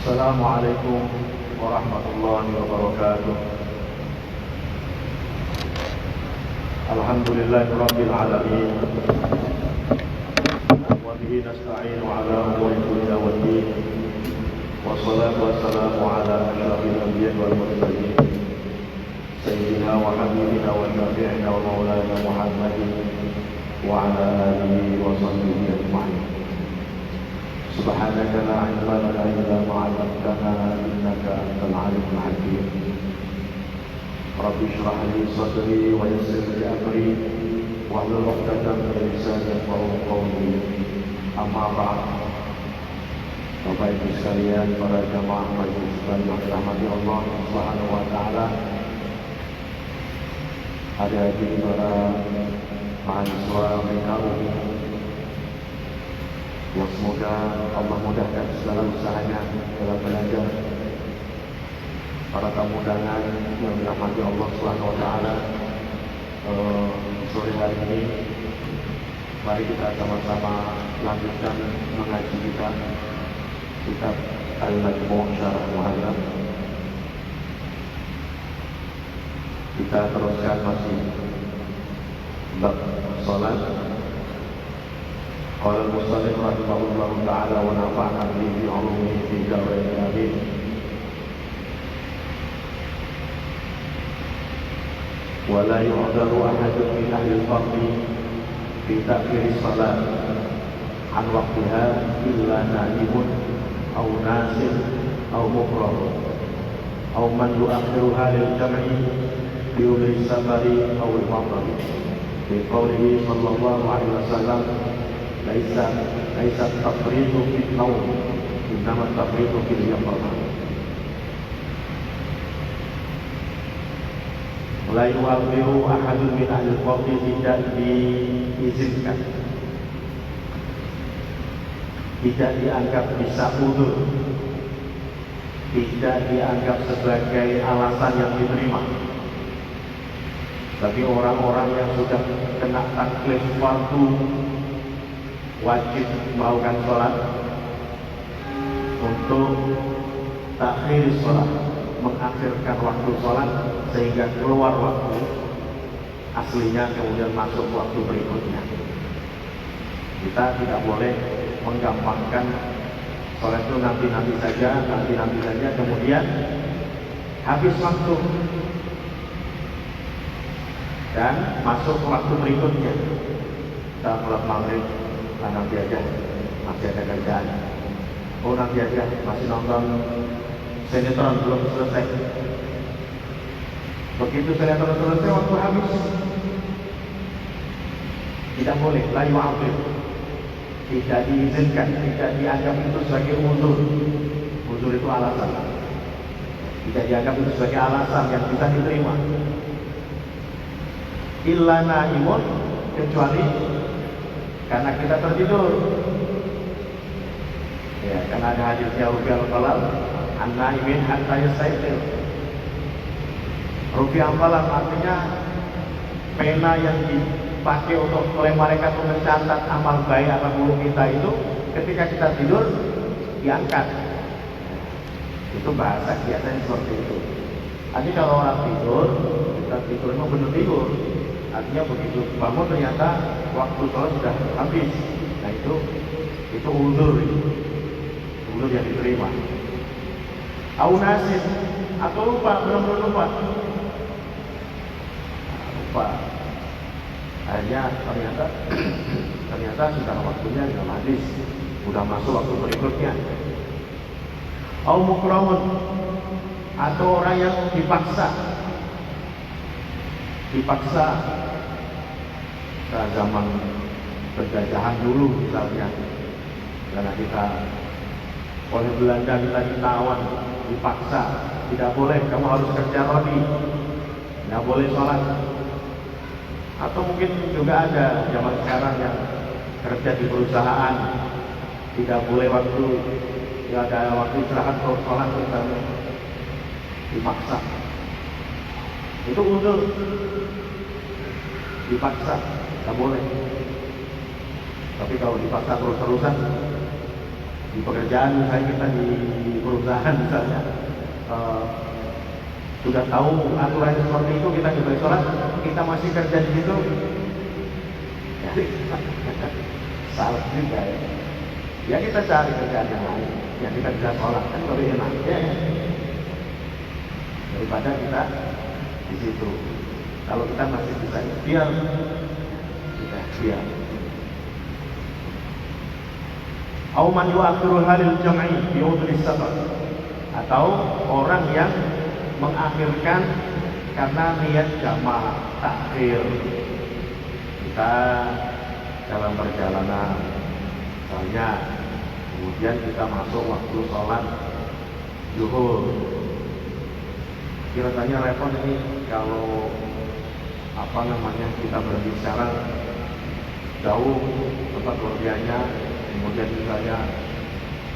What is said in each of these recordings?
Assalamualaikum warahmatullahi wabarakatuh. Alhamdulillahirabbil alamin. Wa bihi nasta'inu ala umuri dunya waddin. Wassalatu wassalamu ala asyrafil anbiya'i wal mursalin. Sayyidina wa habibina wa syafi'ina wa maulana Muhammadin wa ala alihi wa sahbihi ajma'in. Subhanaka la ilma lana illa ma 'allamtana innaka antal alimul hakim. Rabbi shrah li sadri wa yassir li amri wahlul 'uqdatam min lisani yafqahu qawli. Amma ba'd. Bapak Ibu sekalian, para jamaah majelis yang dirahmati Allah Subhanahu wa taala. Hadirin para mahasiswa BKU yang semoga Allah mudahkan segala usahanya dalam belajar. Para tamu undangan yang dirahmati Allah Subhanahu wa taala, sore hari ini mari kita sama-sama lanjutkan mengaji kita kitab Al-Majmu' Syarah Muhadzab. Kita teruskan masih bab salat. Qala al-musannif rahimahullahu ta'ala wa nafa'ana bihi fi 'ulumihi fi darain amin. Wa la yu'dharu ahadun min ahli al-fardhi fi ta'khiri salat an waqtiha illa na'imun aw nasin aw mukrah aw man yu'akhiruha lil jam'i li udri safari aw al-mardhi. Bi qawlihi sallallahu alaihi wasallam laisa tafridu fil nawm innama tafridu fil yaqظah. La yu'akhiru ahadun min ahli al-fardhi, tidak diizinkan, tidak dianggap bisa udzur, tidak dianggap sebagai alasan yang diterima. Tapi orang-orang yang sudah kena taklif fardu wajib melakukan sholat untuk takhir sholat, mengakhirkan waktu sholat sehingga keluar waktu aslinya kemudian masuk waktu berikutnya. Kita tidak boleh menggampangkan sholat itu nanti saja kemudian habis waktu dan masuk waktu berikutnya. Kita sholat maghrib, nanti aja masih ada kerjaan. Oh nanti aja masih nonton sinetron belum selesai. Begitu sinetron selesai waktu habis. Tidak boleh, la yu'afir. Tidak diizinkan, tidak dianggap itu sebagai udzur. Udzur itu alasan. Tidak dianggap itu sebagai alasan yang bisa diterima. Illa na'imun, kecuali karena kita tertidur. Ya, karena ada hadisnya rufi'al qalam an na'imin hatta yastayqir. Rufi'al qalam artinya pena yang dipakai untuk oleh malaikat mencatat amal baik atau buruk kita itu ketika kita tidur diangkat. Itu bahasa biasanya seperti itu. Jadi kalau orang tidur, kita tidur memang benar tidur. Artinya begitu bangun ternyata waktu sholat sudah habis. Nah itu udzur yang diterima. Au nasin, atau lupa, benar-benar lupa. Akhirnya ternyata sudah waktunya sudah habis, sudah masuk waktu berikutnya. Au mukramun, atau orang yang dipaksa zaman penjajahan dulu misalnya, karena kita oleh Belanda kita ditawan, dipaksa, tidak boleh, kamu harus kerja rodi, tidak boleh sholat. Atau mungkin juga ada zaman sekarang yang kerja di perusahaan, tidak boleh waktu, tidak ada waktu istirahat untuk sholat misalnya, dipaksa. Itu udzur, dipaksa, tidak boleh. Tapi kalau dipaksa terus-terusan, Di pekerjaan misalnya kita di perusahaan misalnya sudah tahu aturan seperti itu, kita nggak boleh sholat, kita masih kerja di situ, jadi salah juga ya. Ya kita cari kerjaan yang lain, yang kita bisa sholat kan lebih enak ya, daripada kita di situ. Kalau kita masih bisa ikhtiar, kita ikhtiar. Au man yu'akhiru halil jam'i bi udhri safar, atau orang yang mengakhirkan karena niat jamaah takhir. Kita dalam perjalanan misalnya, kemudian kita masuk waktu sholat zuhur. Kira-kira repot ini kalau kita berhenti sekarang jauh tempat kerjanya, kemudian misalnya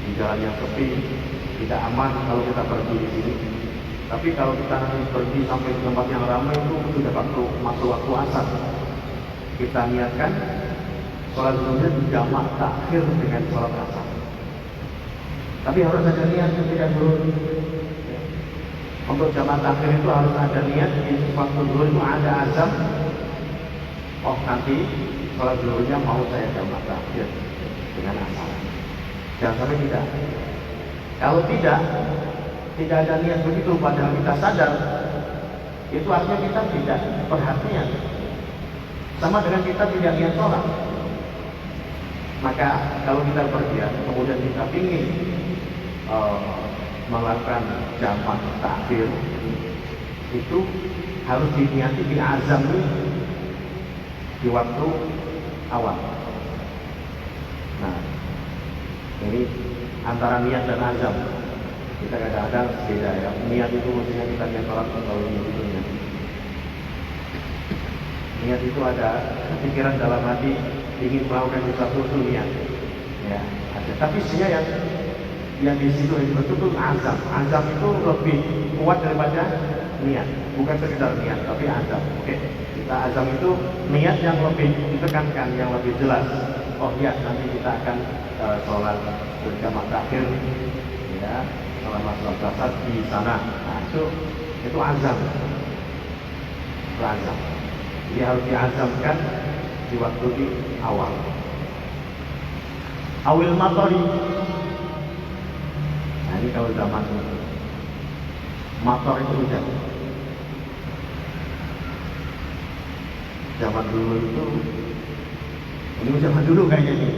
di jalan yang sepi, tidak aman kalau kita pergi di sini. Tapi kalau kita nanti pergi sampai di tempat yang ramai itu sudah masuk waktu asar. Kita niatkan sholat zuhurnya dijamak takhir dengan sholat asar. Tapi harus ada niat ketika zuhur. Untuk jamak takhir itu harus ada niat. Di waktu zuhur itu ada azam. Oh nanti sholat zuhurnya mau saya jamak takhir dengan asar. Jangan sampai tidak. Kalau tidak ada niat begitu, padahal kita sadar, itu artinya kita tidak perhatian. Sama dengan kita tidak niat sholat. Maka kalau kita pergian, kemudian kita ingin melakukan jamak takhir, itu harus diniati di azam di waktu awal. Nah, ini antara niat dan azam kita kadang-kadang beda ya. Niat itu mestinya kita niat sholat, kalau niat itu niat. Niat itu ada pikiran dalam hati ingin melakukan sesuatu itu niat, ya ada. Tapi sebenarnya yang di situ betul-betul azam. Azam itu lebih kuat daripada niat, bukan sekedar niat, tapi azam. Oke, kita azam itu niat yang lebih ditekankan, yang lebih jelas. Oh ya, nanti kita akan sholat berjamaah takhir, ya, selama sholat asar di sana. Nah, itu azam. Itu azam. Jadi harus diazamkan di waktu di awal. Awil matori. Nah ini kalau zaman motor itu hujan. Zaman dulu itu, ini zaman dulu kayaknya nih.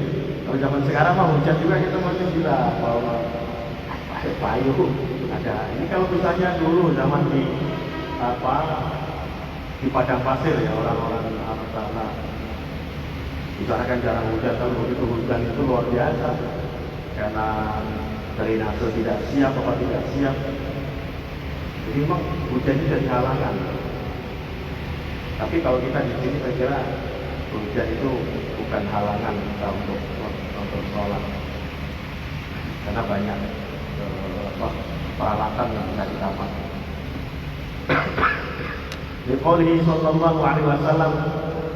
Kalau zaman sekarang mah hujan juga kita masih bisa bawa payung ada. Ini kalau misalnya dulu zaman di di padang pasir ya, orang-orang sana misalkan jarang hujan, kalau begitu hujan itu luar biasa karena drainase tidak siap apa tidak siap. Jadi memang hujan itu jadi halangan. Tapi kalau kita di sini saya kira hujan itu bukan halangan kita untuk sholat, karena banyak peralatan yang bisa didapat. Liqaulihi sallallahu alaihi wasallam,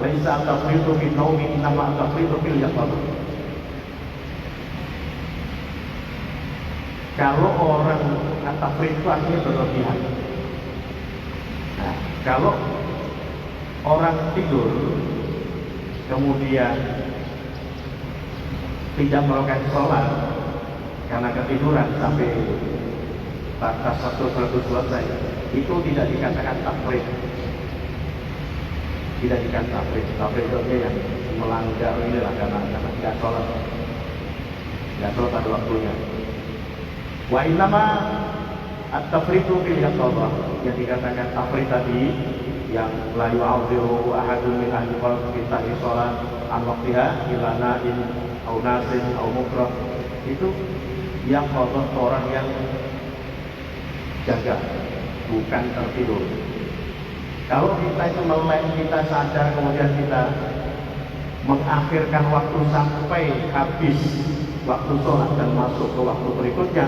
laisa tafridu bin naumi innama tafridu fil yaqظah. Kalau orang tafrid itu artinya berlebihan. Nah, kalau orang tidur kemudian tidak melakukan sholat karena ketiduran sampai batas waktu selesai, itu tidak dikatakan tafrid. Tidak dikatakan tafrid. Tafrid itu yang melanggar inilah karena tidak sholat pada waktunya. Wa innama at-tafridu fil yaqظah, yang dikatakan tafrid tadi yang la yu'adhiru ahadun min ahli qalbi sholat an waqtiha ila na'in au nasin au mukrah, itu yang orang yang jaga, bukan tertidur. Kalau kita itu melek, kita sadar, kemudian kita mengakhirkan waktu sampai habis waktu sholat dan masuk ke waktu berikutnya,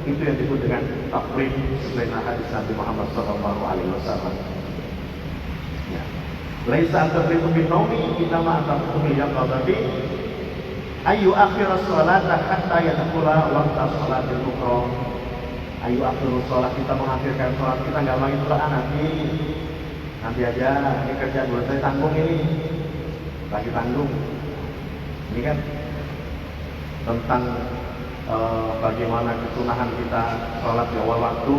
itu yang disebut dengan tafrid sesuai hadis Nabi Muhammad SAW. Ya. Laisa tafridu bin naumi, innama tafridu bil yaqظati. Ayu akhiras sholata hatta yadkhula waqta sholatil ukhra. Ayu akhirus sholat, kita mengakhirkan sholat, kita nggak main nanti aja, ini kerjaan buat saya tanggung ini, lagi tanggung. Ini kan tentang bagaimana kesunahan kita sholat di awal waktu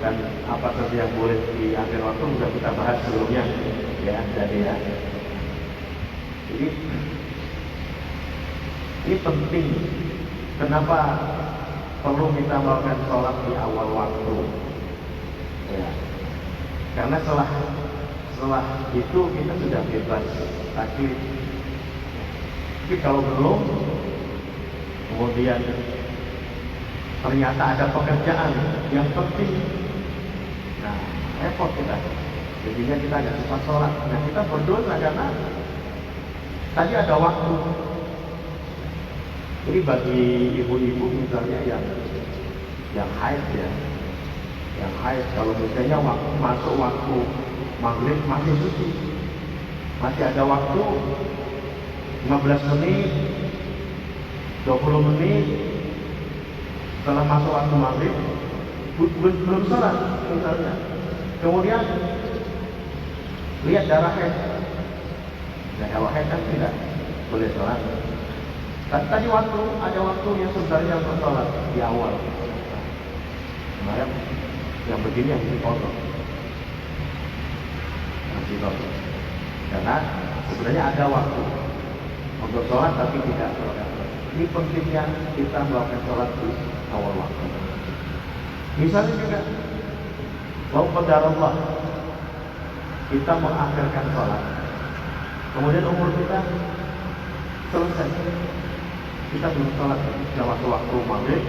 dan apa saja yang boleh di akhir waktu sudah kita bahas sebelumnya, ya. Jadi ini penting. Kenapa perlu kita melakukan sholat di awal waktu? Ya. Karena setelah itu kita sudah bebas taklif. Tapi kalau belum, kemudian ternyata ada pekerjaan yang penting, nah repot kita. Jadinya kita nggak sempat sholat. Nah kita berdosa karena tadi ada waktu. Ini bagi ibu-ibu misalnya yang haid, ya, yang haid, kalau misalnya masuk waktu maghrib masih suci, masih ada waktu 15 menit, 20 menit setelah masuk waktu maghrib belum sholat misalnya, kemudian lihat darah haid. Nah kalau haid kan tidak boleh sholat. Tadi ada waktu yang sebenarnya untuk sholat di awal. Kemarin yang begini yang dipotong, karena sebenarnya ada waktu untuk sholat tapi tidak sholat. Ini pentingnya kita melakukan sholat di awal waktu. Misalnya juga, bahwa qadarullah kita mengakhirkan sholat, kemudian umur kita selesai, kita belum sholat, sudah waktu maghrib,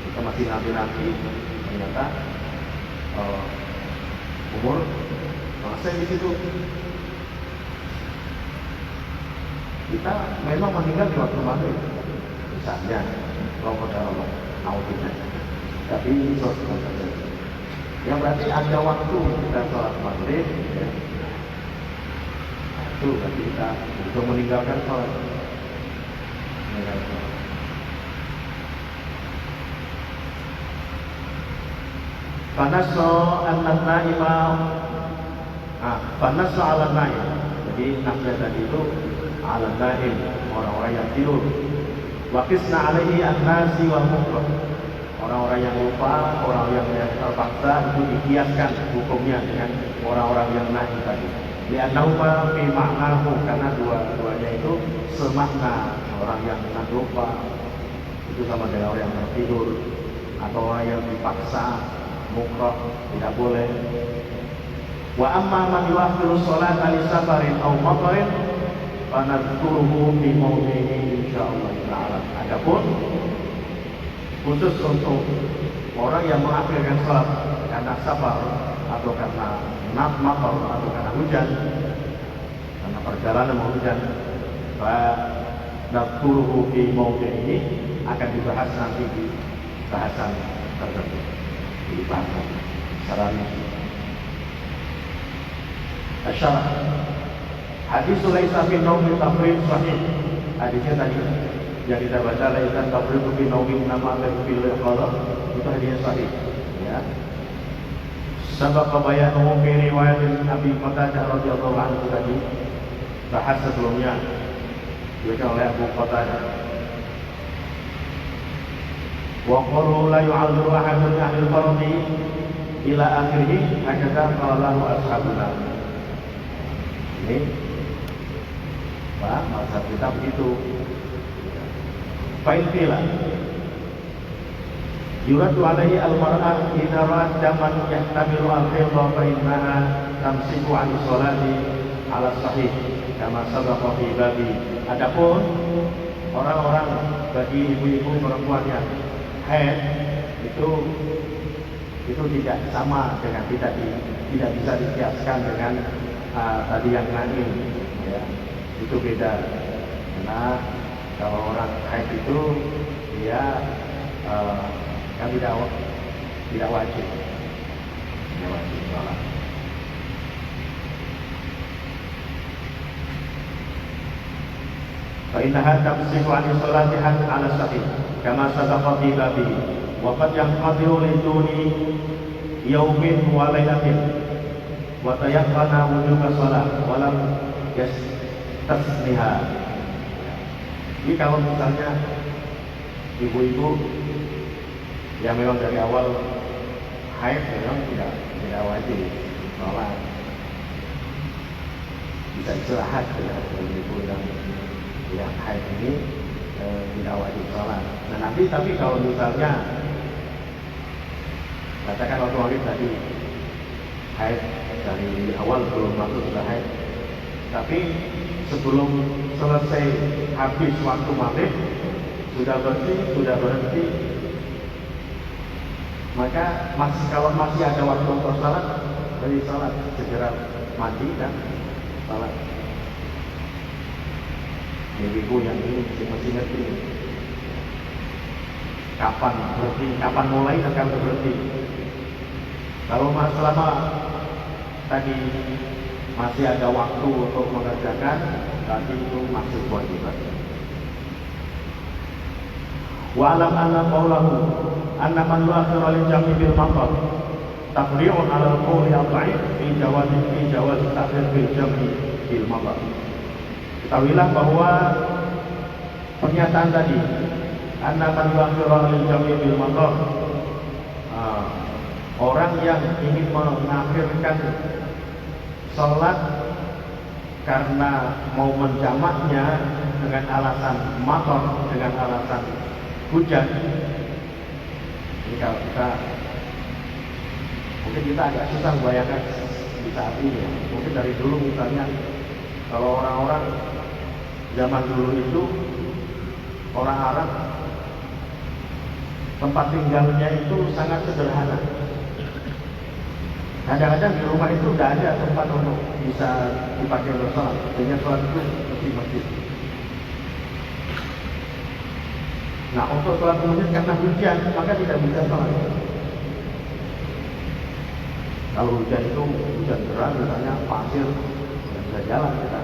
kita masih nanti ternyata umur selesai di situ. Kita memang meninggal di waktu maghrib, misalnya, kalau qadarullah, naudzubillah. Tapi ini suatu terjadi. Yang berarti ada waktu kita sholat maghrib, ya. Itu berarti kita untuk meninggalkan sholat. Fanasso an-naima, fanasso al-naim. Jadi nafsu tadi itu al-naim, orang-orang yang tidur. Waqisna alaihi an-nasi wal mukrah. Orang-orang yang lupa, orang yang terpaksa itu dikiaskan hukumnya dengan orang-orang yang nahi tadi. Li'annahuma fi ma'nahu, karena dua-duanya itu semakna. Orang yang lupa itu sama dengan orang yang tertidur, atau orang yang dipaksa, mukrah, tidak boleh. Wa amma man yuakhiru sholata li safarin aw matarin fanadhkuruhu bi mawdihi insyaallah taala. Adapun khusus untuk orang yang mengakhirkan sholat karena safar atau karena matar atau karena hujan, karena perjalanan hujan, nadhkuruhu fi mawdihi akan dibahas nanti di bahasan tertentu, di bahasan secara rinci. Asyarah hadis laisa fi naumi tafrid sahih. Hadisnya tadi yang kita baca, laisa tafrid fi naumi nama fil qadar, itu hadisnya sahih, ya. Sabaq bayanu fi riwayat Abi Qatadah radhiyallahu anhu tadi, bahas sebelumnya diberikan oleh Abu Qatadah. Wa qalu la yu'adhiru ahadun ahli al-fardi ila akhirih, hakata qala lahu ashabuna. Ini Pak, mazhab kita begitu. Fa'intila yuradu alaihi al-mar'ah idza ra'at daman yahtamilu al-haidha fa innaha tamsiku 'an sholati 'ala sahih kama sabaqa fi babi. Adapun orang-orang bagi ibu-ibu perempuan yang haid itu tidak sama dengan tidak bisa dikiaskan dengan tadi yang naim, ya. Itu beda. Karena kalau orang haid itu dia kan tidak wajib sholat. فإنها تمسك عن الصلاة حتى على الصحيح كما سبق في بابه وقد ينقطع لدون يوم وليلة وتيقن وجوب الصلاة ولم yastasniha. Jadi kalau misalnya ibu-ibu yang memang dari awal haid memang tidak wajib sholat, bisa istirahat ya, ibu-ibu yang haid ini tidak wajib sholat. Nah nanti tapi kalau misalnya katakan waktu tadi haid dari awal belum masuk sudah haid, tapi sebelum selesai habis waktu maghrib sudah bersih, sudah berhenti, maka kalau masih ada waktu untuk sholat, dari sholat segera mandi dan sholat. Ibu yang ini masih ngerti kapan berhenti, kapan mulai dan kapan berhenti. Kalau selama tadi masih ada waktu untuk mengerjakan, berarti itu masih kewajiban. Wa alam anna qawlahu anna man yu'akhiru al-jam'i bil maqam tafri'un 'ala al-qawli al-dha'if fi jawaz ta'khir bil jam'i bil maqam. Ketahuilah bahwa pernyataan tadi anna man yu'akhiru al-jam'i bil maqam, orang yang ingin mengakhirkan sholat karena mau menjamaknya dengan alasan mator, dengan alasan hujan. Jadi kalau mungkin kita agak susah membayangkan di saat ini ya. Mungkin dari dulu misalnya kalau orang-orang zaman dulu itu orang Arab tempat tinggalnya itu sangat sederhana. Kadang-kadang di rumah itu tidak ada tempat untuk bisa dipakai untuk sholat. Sehingga sholat itu mesti masjid. Nah untuk sholat masjid karena hujan maka tidak bisa sholat. Kalau hujan itu hujan deras misalnya pasir tidak bisa jalan kita.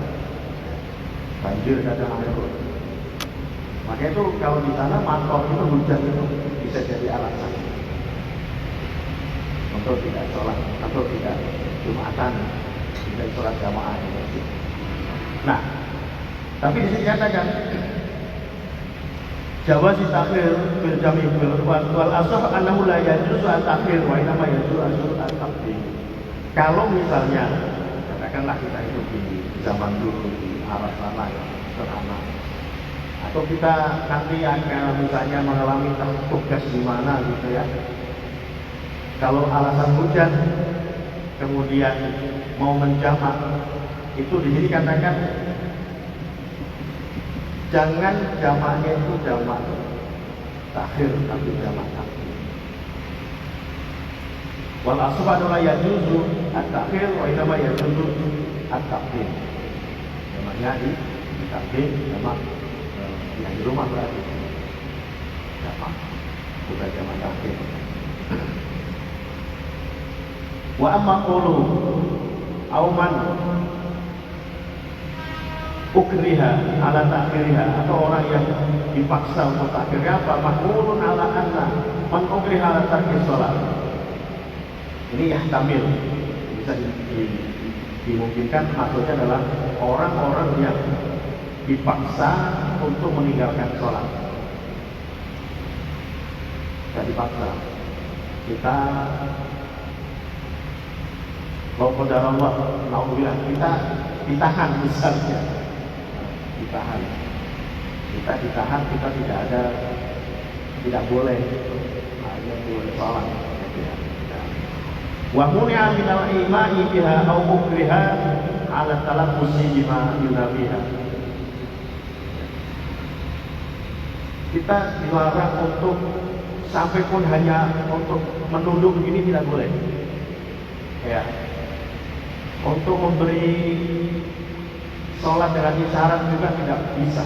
Banjir kadang air. Maka itu kalau di sana mantor itu hujan itu bisa jadi alasan untuk tidak sholat atau tidak jumatan, tidak sholat jamaah di masjid. Nah, tapi di sini katakan jawaz takhir bil jami' wal asah annahu la yajuzu at-takhir wa inma yajuzu at-taqdim. Kalau misalnya katakanlah kita itu di zaman dulu di Arab sana ya, sederhana, atau kita nanti akan misalnya mengalami tugas di mana gitu ya. Kalau alasan hujan kemudian mau menjamak, itu di sini katakan jangan jamaknya itu jamak takhir tapi jamak takhir. Wal asbadu la yajuzu at-takhir wa inma yajuzu at-taqdim. Jamaknya di takhir jamak yang di rumah berarti jamak, bukan jamak takhir. Wa amma qulu aw man ukriha ala takhiriha, atau orang yang dipaksa untuk takhirnya apa? Mahmulun ala anna man ukriha ala takhir sholat. Ini yahtamil, bisa dimungkinkan maksudnya adalah orang-orang yang dipaksa untuk meninggalkan sholat. Kita dipaksa, kita kalau qadar Allah, naudzubillah, kita ditahan misalnya, kita ditahan, kita tidak boleh sholat. Wa muni'a min al-ima'i biha aw mukriha 'ala talaffuzi bima yunabiha. Kita dilarang untuk sampai pun hanya untuk menunduk begini tidak boleh. Ya. Untuk memberi sholat dengan isyarat juga tidak bisa.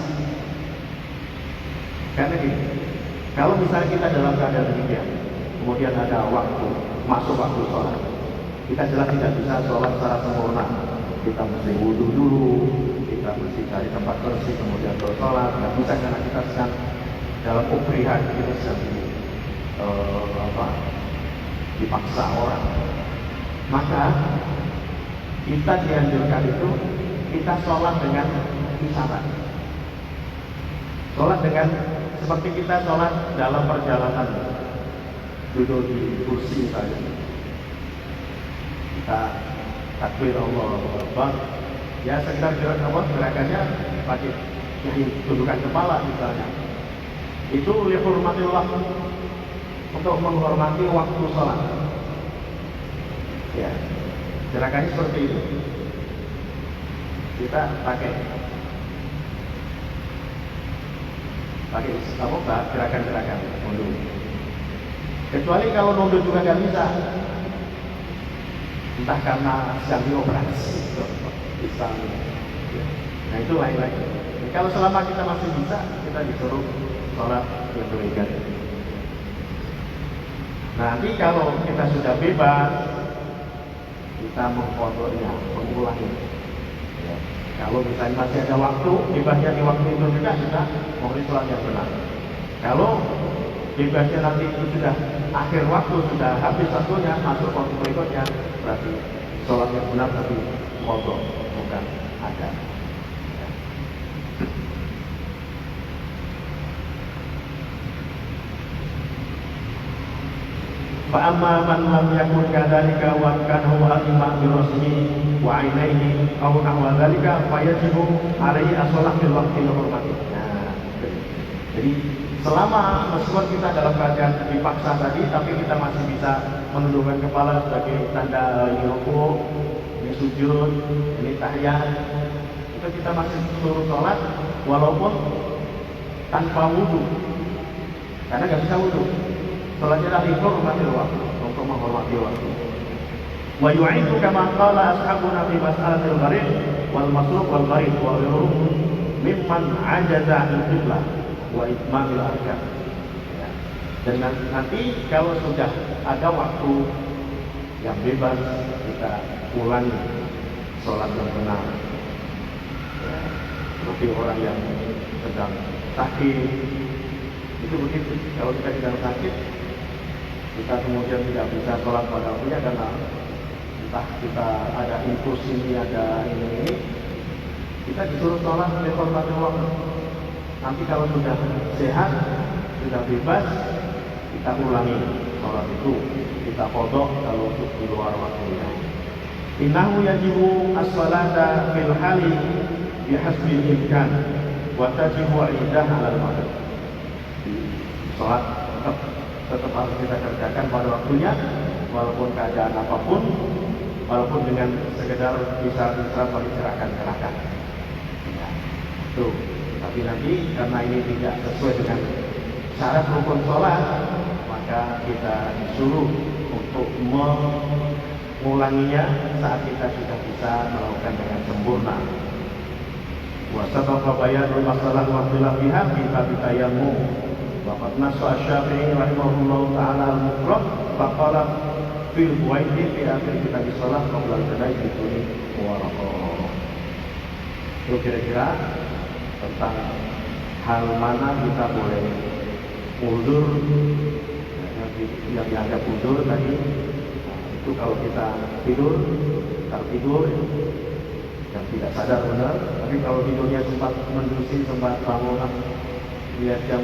Karena gini, kalau misalnya kita dalam keadaan demikian, kemudian ada waktu, masuk waktu sholat, kita jelas tidak bisa sholat secara sempurna. kita mesti wudhu dulu, kita mesti cari tempat bersih, kemudian bersolat. Nggak bisa karena kita sedang dalam uprihan, kita sedang dipaksa orang. Maka kita dianjurkan itu kita sholat dengan isyarat. Sholat dengan seperti kita sholat dalam perjalanan, duduk di kursi tadi. Kita takbir Allahu Akbar. Ya sekedar gerakannya pakai tundukan kepala misalnya. Itu lihurmatillah, untuk menghormati waktu sholat. Ya, gerakannya seperti itu. Kita pakai gerakan-gerakan mundur. Kecuali kalau mundur juga nggak bisa, entah karena sedang dioperasi, misalnya. Nah itu lain lagi. Kalau selama kita masih bisa, kita disuruh sholat yang demikian. Nanti kalau kita sudah bebas, kita mengkodoknya, mengulangi. Ya. Kalau misalnya masih ada waktu, bebasnya di waktu itu juga kita mohon sholat yang benar. Kalau bebasnya nanti itu sudah akhir waktu, sudah habis waktunya, masuk waktu berikutnya, berarti sholat yang benar tapi kodok, bukan ada. Fa'amma man lam yakun kadzalika wa kana huwa imam bi rasmi wa ainaihi aw nahwa dzalika fayajibu alaihi as-shalah fil waqti al-hurmati. Nah, jadi selama meskipun kita dalam keadaan dipaksa tadi, tapi kita masih bisa menundukkan kepala sebagai tanda ini rukuk, ini sujud, ini tahiyat, itu kita masih suruh sholat walaupun tanpa wudhu, karena nggak bisa wudhu. Sholatnya adalah dihormati waktu, untuk menghormati waktu. Wa yu'idu kama qala ashabuna fi mas'alatil gharib wal masruq wal gharib wa ghairuhum mimman ajaza an qiblah wa itmamil arkan. Ya. Dan nanti kalau sudah ada waktu yang bebas, kita ulangi sholat yang benar. Ya. Seperti orang yang sedang sakit, itu begitu. Kalau kita sedang sakit, kita kemudian tidak bisa sholat pada waktunya karena entah kita ada infus ini, ada ini, kita disuruh sholat dihormati waktu. Nanti kalau sudah sehat, sudah bebas, kita ulangi sholat itu, kita qadha kalau di luar waktunya. Innahu yajibu as-salata fil hali bihasbil imkan wa tajibu 'indaha 'alal maghrib. Sholat tetap harus kita kerjakan pada waktunya, walaupun keadaan apapun, walaupun dengan sekedar bisa bagi gerakan-gerakan. Ya, itu. Tapi nanti karena ini tidak sesuai dengan syarat rukun sholat, maka kita disuruh untuk mengulanginya saat kita sudah bisa melakukan dengan sempurna. Wa sabaqa bayanul masalah wa khilafiha fi bab tayammum. Waqad nassa Asy-Syafi'i rahimahullahu ta'ala al-mukrah faqala fil buwaiti fi akhir kitab shalah qabla al-qada'i fi kulli waraqah. Itu kira-kira tentang hal mana kita boleh mundur, yang dianggap mundur tadi. Itu kalau kita tidur yang tidak sadar benar, tapi kalau tidurnya sempat mendusi, sempat bangun, lihat jam,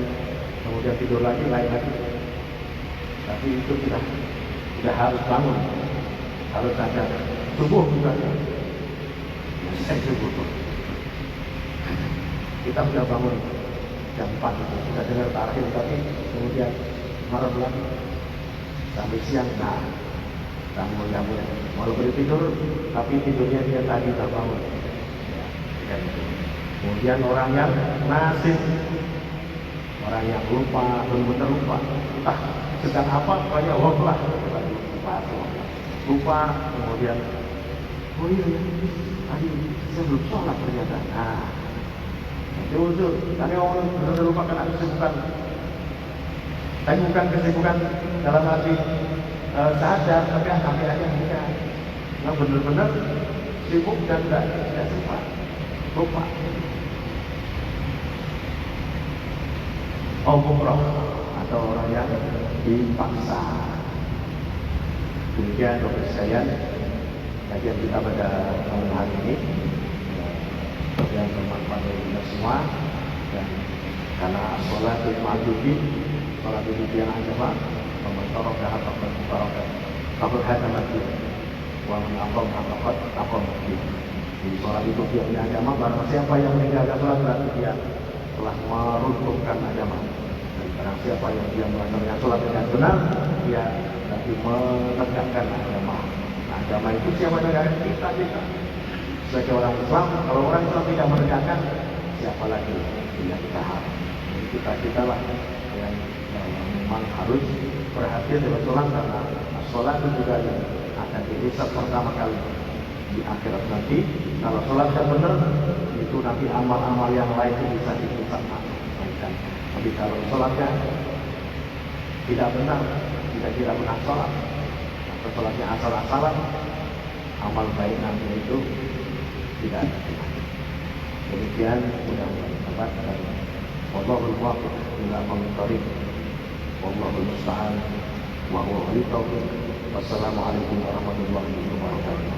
kemudian tidur lagi, lain lagi. Tapi itu sudah harus bangun, harus sadar. Subuh misalnya, subuh. Kita sudah bangun jam 4, sudah dengar tahlil, tapi kemudian malam lagi sampai siang. Nah, bangun. Walaupun tidur, tapi tidurnya dia tadi tak bangun. Ya, kemudian orang yang nasib, orang yang lupa, benar-benar lupa, entah sedang apa, pokoknya waflah, lupa, kemudian oh iya, tadi saya belum sholat ternyata. Nah, itu uzur. Tapi orang benar-benar lupa karena kesibukan. Tapi bukan kesibukan dalam arti sadar, tapi sampai aja enggak. Nah, benar-benar sibuk dan tidak sempat, lupa. Umroh atau orang yang dipaksa. Demikian Bapak sekalian, kajian kita pada malam hari ini yang bermanfaat bagi kita semua. Dan karena sholat ma'dubi, sholat itu yang agama, mementorok dahat takut hati mati, wa mengakom mati. Di sholat itu yang agama, barang siapa yang meninggalkan sholat berarti dia telah meruntuhkan agama. Dan barang siapa yang dia melaksanakan sholat dengan benar, dia berarti menegakkan agama. Nah, agama itu siapa yang menegakkan? Kita. Sebagai orang Islam, kalau orang Islam tidak menegakkan, siapa lagi yang kita harus? Jadi kita lah yang memang harus perhatian dalam sholat, karena sholat itu juga yang akan dihisab pertama kali di akhirat nanti. Kalau sholat yang benar, itu nanti amal-amal yang lain itu bisa dihisab. Tapi kalau sholatnya tidak benar, tidak benar sholat, atau sholatnya asal-asalan, amal baik nanti itu tidak ada. Demikian mudah-mudahan dapat dan wallahul muwaffiq ila aqwamit thoriq. Wallahul musta'an wa huwa waliyyu taufiq. Wassalamualaikum warahmatullahi wabarakatuh.